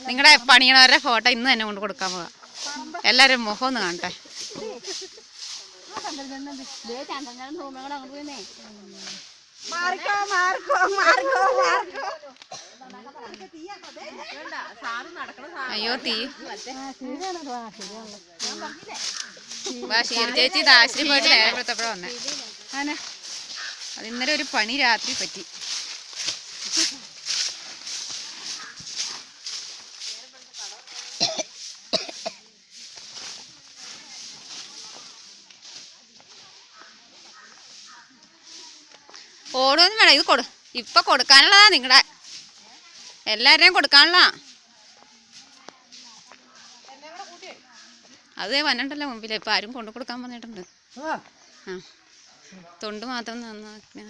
നിങ്ങളുടെ പണിയണവരുടെ ഫോട്ടോ ഇന്ന് തന്നെ കൊണ്ട് കൊടുക്കാൻ പോകാം. എല്ലാവരും മുഖം ഒന്ന് കാണട്ടെ. അയ്യോ തീ ഷീർ ചേച്ചി ദാശ്രി പോയിട്ട് നേരപ്പെടുത്തപ്പോഴാണ് വന്നേ. അത് ഇന്നലെ ഒരു പണി രാത്രി പറ്റി. ഓടുമൊന്നും വേണം, ഇത് ഇപ്പൊ കൊടുക്കാനുള്ളതാ. നിങ്ങളുടെ എല്ലാവരുടെയും കൊടുക്കാനുള്ള അത് വന്നിട്ടല്ലോ മുമ്പിൽ. ഇപ്പൊ ആരും കൊണ്ടു കൊടുക്കാൻ പറഞ്ഞിട്ടുണ്ട്. ആ തൊണ്ട് മാത്രം നന്നാക്കി